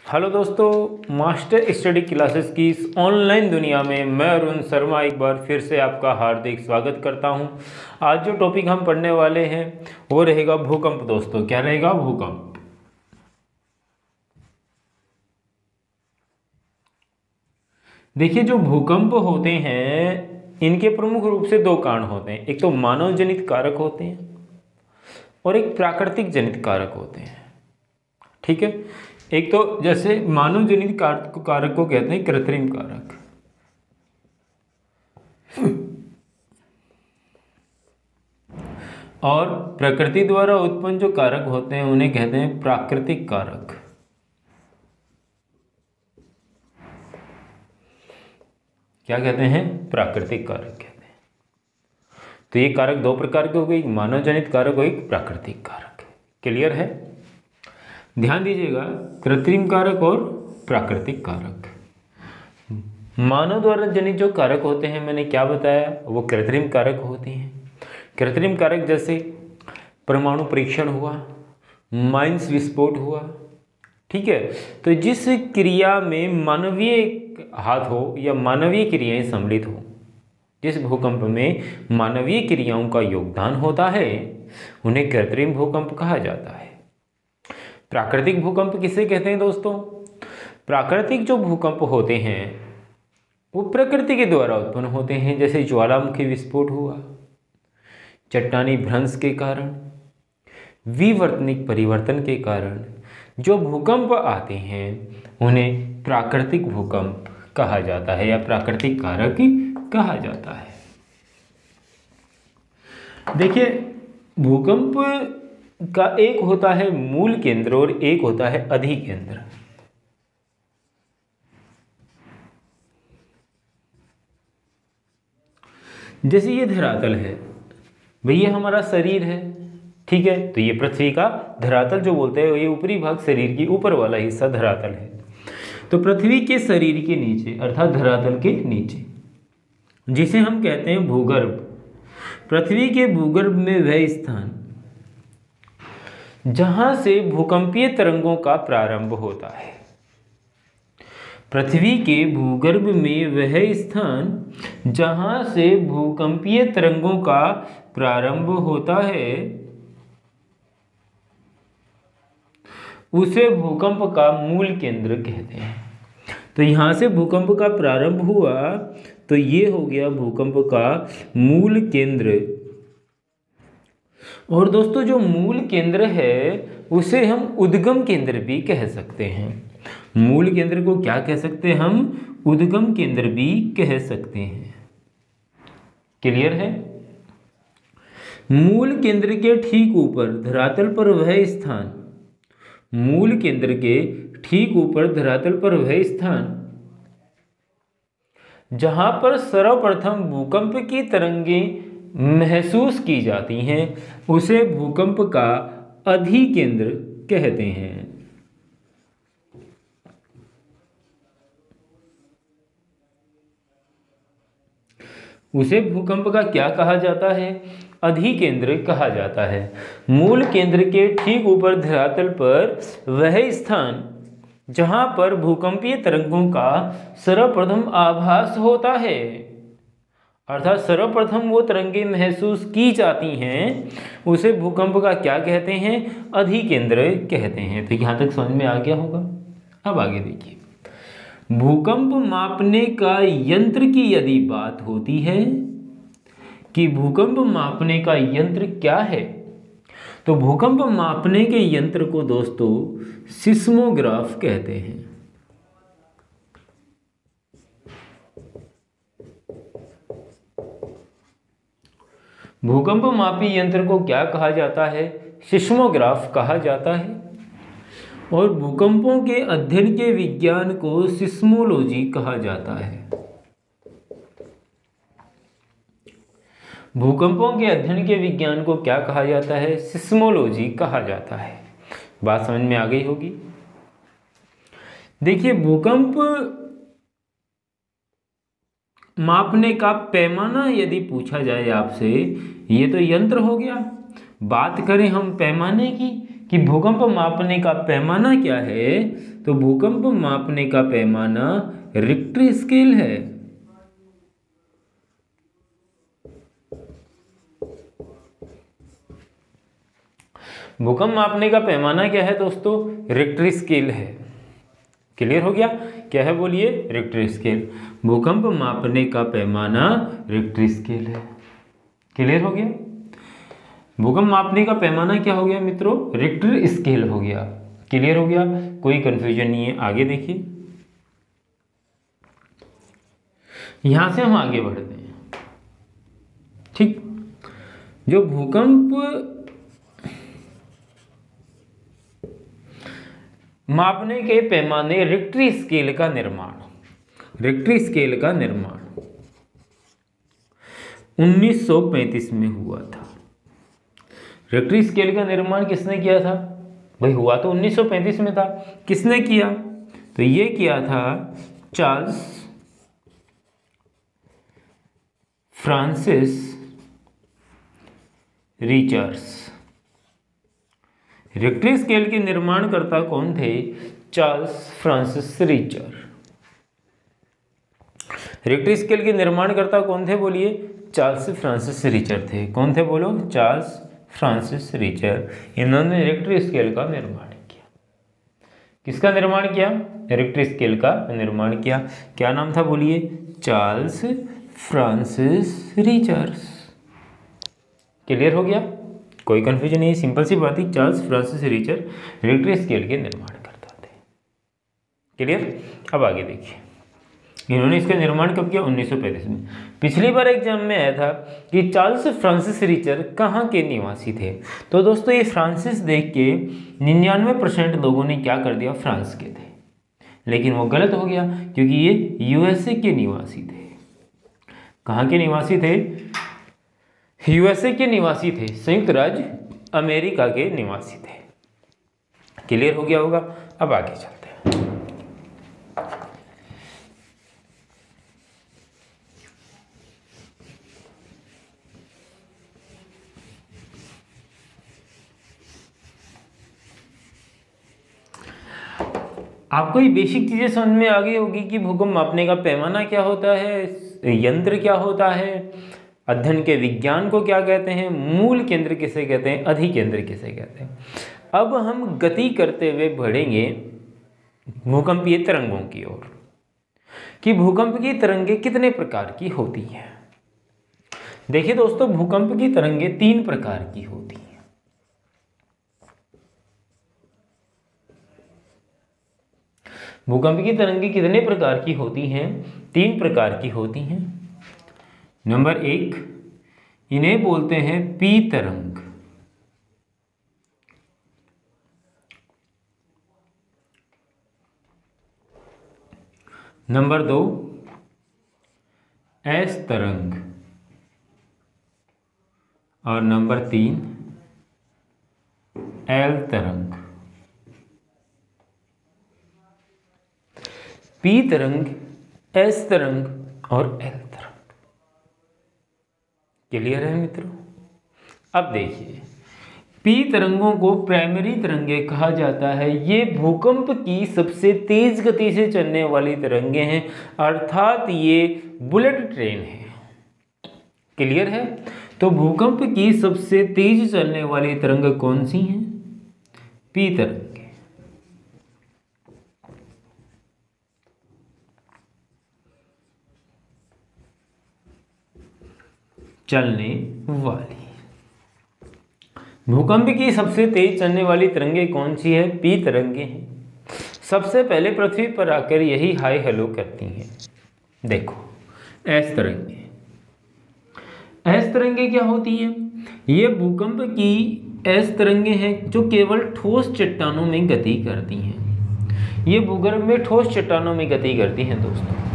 Hello दोस्तों, master study classes की इस ऑनलाइन दुनिया में मैं अरुण शर्मा एक बार फिर से आपका हार्दिक स्वागत करता हूं। आज जो टॉपिक हम पढ़ने वाले हैं वो रहेगा भूकंप। दोस्तों, क्या रहेगा? भूकंप। देखिए, जो भूकंप होते हैं इनके प्रमुख रूप से दो कारण होते हैं। एक तो मानव जनित कारक होते हैं और एक प्राकृतिक जनित कारक होते हैं। ठीक है, एक तो जैसे मानव जनित कारक को कहते हैं कृत्रिम कारक, और प्रकृति द्वारा उत्पन्न जो कारक होते हैं उन्हें कहते हैं प्राकृतिक कारक। क्या कहते हैं? प्राकृतिक कारक कहते हैं। तो ये कारक दो प्रकार के हो गए, एक मानव जनित कारक और एक प्राकृतिक कारक। क्लियर है? ध्यान दीजिएगा, कृत्रिम कारक और प्राकृतिक कारक। मानव द्वारा जनित जो कारक होते हैं, मैंने क्या बताया, वो कृत्रिम कारक होते हैं। कृत्रिम कारक जैसे परमाणु परीक्षण हुआ, माइंस विस्फोट हुआ। ठीक है, तो जिस क्रिया में मानवीय हाथ हो या मानवीय क्रियाएं सम्मिलित हो, जिस भूकंप में मानवीय क्रियाओं का योगदान होता है, उन्हें कृत्रिम भूकंप कहा जाता है। प्राकृतिक भूकंप किसे कहते हैं दोस्तों? प्राकृतिक जो भूकंप होते हैं वो प्रकृति के द्वारा उत्पन्न होते हैं, जैसे ज्वालामुखी विस्फोट हुआ, चट्टानी भ्रंश के कारण, विवर्तनिक परिवर्तन के कारण जो भूकंप आते हैं उन्हें प्राकृतिक भूकंप कहा जाता है या प्राकृतिक कारक कहा जाता है। देखिए, भूकंप का एक होता है मूल केंद्र और एक होता है अधिकेंद्र। जैसे ये धरातल है, भैया हमारा शरीर है। ठीक है, तो ये पृथ्वी का धरातल जो बोलते हैं, ये ऊपरी भाग शरीर की ऊपर वाला हिस्सा धरातल है। तो पृथ्वी के शरीर के नीचे अर्थात धरातल के नीचे, जिसे हम कहते हैं भूगर्भ, पृथ्वी के भूगर्भ में वह स्थान जहां से भूकंपीय तरंगों का प्रारंभ होता है। पृथ्वी के भूगर्भ में वह स्थान जहां से भूकंपीय तरंगों का प्रारंभ होता है, उसे भूकंप का मूल केंद्र कहते हैं। तो यहां से भूकंप का प्रारंभ हुआ तो ये हो गया भूकंप का मूल केंद्र। और दोस्तों, जो मूल केंद्र है उसे हम उद्गम केंद्र भी कह सकते हैं। मूल केंद्र को क्या कह सकते हैं हम? उद्गम केंद्र भी कह सकते हैं। क्लियर है? मूल केंद्र के ठीक ऊपर धरातल पर वह स्थान, मूल केंद्र के ठीक ऊपर धरातल पर वह स्थान जहां पर सर्वप्रथम भूकंप की तरंगें महसूस की जाती हैं, उसे भूकंप का अधिकेंद्र कहते हैं। उसे भूकंप का क्या कहा जाता है? अधिकेंद्र कहा जाता है। मूल केंद्र के ठीक ऊपर धरातल पर वह स्थान जहां पर भूकंपीय तरंगों का सर्वप्रथम आभास होता है, अर्थात सर्वप्रथम वो तरंगें महसूस की जाती हैं, उसे भूकंप का क्या कहते हैं? अधिकेंद्र कहते हैं। तो यहां तक समझ में आ गया होगा। अब आगे देखिए, भूकंप मापने का यंत्र की यदि बात होती है कि भूकंप मापने का यंत्र क्या है, तो भूकंप मापने के यंत्र को दोस्तों सिस्मोग्राफ कहते हैं। भूकंप मापी यंत्र को क्या कहा जाता है? सिस्मोग्राफ कहा जाता है। और भूकंपों के अध्ययन के विज्ञान को सिस्मोलॉजी कहा जाता है। भूकंपों के अध्ययन के विज्ञान को क्या कहा जाता है? सिस्मोलॉजी कहा जाता है। बात समझ में आ गई होगी। देखिए, भूकंप मापने का पैमाना यदि पूछा जाए आपसे, ये तो यंत्र हो गया। बात करें हम पैमाने की कि भूकंप मापने का पैमाना क्या है, तो भूकंप मापने का पैमाना रिक्टर स्केल है। भूकंप मापने का पैमाना क्या है दोस्तों, रिक्टर स्केल है। क्लियर हो गया, क्या है बोलिए, रिक्टर स्केल। भूकंप मापने का पैमाना रिक्टर स्केल है। क्लियर हो गया, भूकंप मापने का पैमाना क्या हो गया मित्रों, रिक्टर स्केल हो गया। क्लियर हो गया, कोई कंफ्यूजन नहीं है। आगे देखिए, यहां से हम आगे बढ़ते हैं। ठीक, जो भूकंप मापने के पैमाने रिक्टर स्केल का निर्माण, रिक्टर स्केल का निर्माण 1935 में हुआ था। रिक्टर स्केल का निर्माण किसने किया था भाई, हुआ तो 1935 में था। किसने किया, तो ये किया था Charles Francis Richers. Richter scale के निर्माणकर्ता कौन थे, Charles Francis Richer. Richter scale के निर्माणकर्ता कौन थे बोलिए, चार्ल्स फ्रांसिस रिचर थे। कौन थे बोलो, चार्ल्स फ्रांसिस रिचर। इन्होंने रिक्टर स्केल का निर्माण किया। किसका निर्माण किया, रिक्टर स्केल का निर्माण किया। क्या नाम था बोलिए, चार्ल्स फ्रांसिस रिचर्स। क्लियर हो गया, कोई कंफ्यूजन नहीं, सिंपल सी बात है। Charles Francis Richer Richter scale के निर्माण करता थे। क्लियर, अब आगे देखिए, इन्होंने इसका निर्माण कब किया, 1935 में। पिछली बार एग्जाम में आया था कि चार्ल्स फ्रांसिस रिचर कहाँ के निवासी थे। तो दोस्तों ये फ्रांसिस देख के 99% लोगों ने क्या कर दिया, फ्रांस के थे, लेकिन वो गलत हो गया क्योंकि ये यूएसए के निवासी थे। कहाँ के निवासी थे, यूएसए के निवासी थे, संयुक्त राज्य अमेरिका के निवासी थे। क्लियर हो गया होगा, अब आगे चलते हैं। आपको ये बेसिक चीजें समझ में आ गई होगी कि भूकंप मापने का पैमाना क्या होता है, यंत्र क्या होता है, अध्ययन के विज्ञान को क्या कहते हैं, मूल केंद्र किसे कहते हैं, अधिकेंद्र किसे कहते हैं। अब हम गति करते हुए बढ़ेंगे भूकंपीय तरंगों की ओर, कि भूकंप की तरंगें कितने प्रकार की होती हैं। देखिए दोस्तों, भूकंप की तरंगें 3 प्रकार की होती हैं। भूकंप की तरंगें कितने प्रकार की होती हैं, 3 प्रकार की होती हैं। नंबर 1, इन्हें बोलते हैं पी तरंग। नंबर 2, एस तरंग। और नंबर 3, एल तरंग। पी तरंग, एस तरंग और एल तरंग। क्लियर है मित्रों, अब देखिए, पी तरंगों को प्राइमरी तरंगें कहा जाता है। ये भूकंप की सबसे तेज गति से चलने वाली तरंगें हैं, अर्थात ये बुलेट ट्रेन है। क्लियर है, तो भूकंप की सबसे तेज चलने वाली तरंग कौन सी है, पी तरंग। चलने वाली भूकंप की सबसे तेज चलने वाली तरंगें कौन सी है, पी तरंगें हैं। सबसे पहले पृथ्वी पर आकर यही हाय हेलो करती हैं। देखो, एस तरंगें। एस तरंगें क्या होती हैं, ये भूकंप की एस तरंगें हैं जो केवल ठोस चट्टानों में गति करती हैं। ये भूगर्भ में ठोस चट्टानों में गति करती हैं दोस्तों।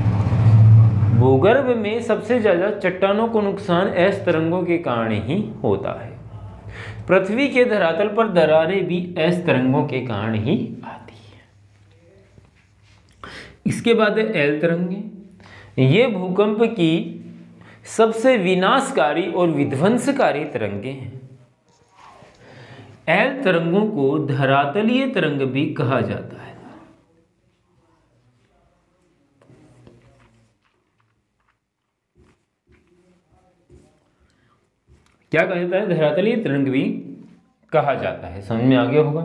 भूगर्भ में सबसे ज्यादा चट्टानों को नुकसान एस तरंगों के कारण ही होता है। पृथ्वी के धरातल पर दरारें भी एस तरंगों के कारण ही आती है। इसके बाद है एल तरंगें। ये भूकंप की सबसे विनाशकारी और विध्वंसकारी तरंगें हैं। एल तरंगों को धरातलीय तरंग भी कहा जाता है। क्या कहा जाता है? धरातलीय तरंग भी कहा जाता है। समझ में आ गया होगा।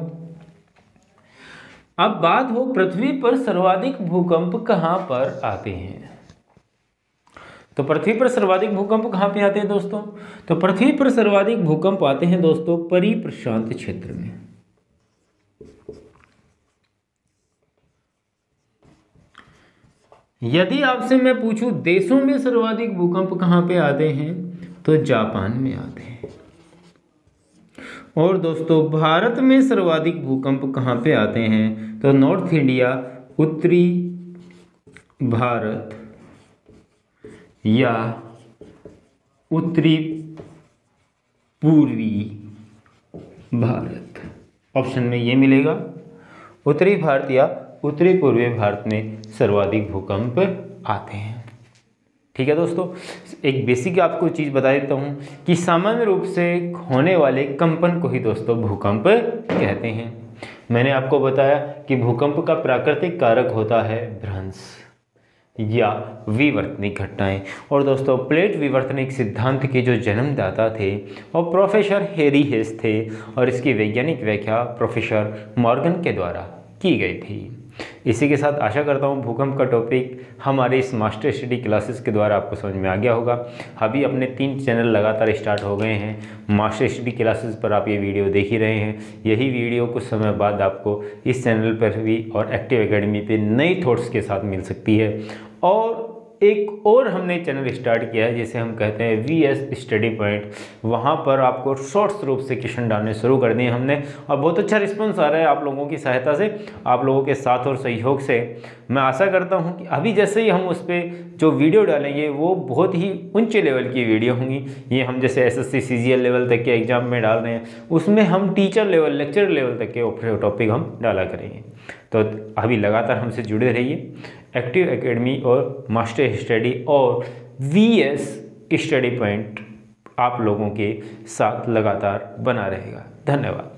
अब बात हो पृथ्वी पर सर्वाधिक भूकंप कहां पर आते हैं। तो पृथ्वी पर सर्वाधिक भूकंप कहां पे आते हैं दोस्तों? तो पृथ्वी पर सर्वाधिक भूकंप आते हैं दोस्तों परिप्रशांत क्षेत्र में। यदि आपसे मैं पूछूं देशों में सर्वाधिक भूकंप कहां पे आते हैं, तो जापान में आते हैं। और दोस्तों भारत में सर्वाधिक भूकंप कहां पे आते हैं? तो नॉर्थ इंडिया, उत्तरी भारत या उत्तरी पूर्वी भारत। ऑप्शन में ये मिलेगा, उत्तरी भारत या उत्तरी पूर्वी भारत में सर्वाधिक भूकंप आते हैं। ठीक है दोस्तों, एक बेसिक आपको चीज़ बता देता हूँ कि सामान्य रूप से होने वाले कंपन को ही दोस्तों भूकंप कहते हैं। मैंने आपको बताया कि भूकंप का प्राकृतिक कारक होता है भ्रंश या विवर्तनिक घटनाएं। और दोस्तों प्लेट विवर्तनिक सिद्धांत के जो जन्मदाता थे वो प्रोफेसर हैरी हेस थे और इसकी वैज्ञानिक व्याख्या प्रोफेसर मॉर्गन के द्वारा की गई थी। इसी के साथ आशा करता हूँ भूकंप का टॉपिक हमारे इस मास्टर स्टडी क्लासेस के द्वारा आपको समझ में आ गया होगा। अभी अपने 3 चैनल लगातार स्टार्ट हो गए हैं। मास्टर स्टडी क्लासेस पर आप ये वीडियो देख ही रहे हैं। यही वीडियो कुछ समय बाद आपको इस चैनल पर भी और एक्टिव एकेडमी पे नई थॉट्स के साथ मिल सकती है। और एक और हमने चैनल स्टार्ट किया है जिसे हम कहते हैं VS स्टडी पॉइंट। वहाँ पर आपको शॉर्ट्स रूप से क्वेश्चन डालने शुरू कर दिए हमने और बहुत अच्छा रिस्पांस आ रहा है आप लोगों की सहायता से, आप लोगों के साथ और सहयोग से। मैं आशा करता हूँ कि अभी जैसे ही हम उस पर जो वीडियो डालेंगे वो बहुत ही ऊंचे लेवल की वीडियो होंगी। ये हम जैसे SSC CGL लेवल तक के एग्जाम में डाल रहे हैं, उसमें हम टीचर लेवल, लेक्चर लेवल तक के टॉपिक हम डाला करेंगे। तो अभी लगातार हमसे जुड़े रहिए। एक्टिव एकेडमी और मास्टर स्टडी और VS स्टडी पॉइंट आप लोगों के साथ लगातार बना रहेगा। धन्यवाद।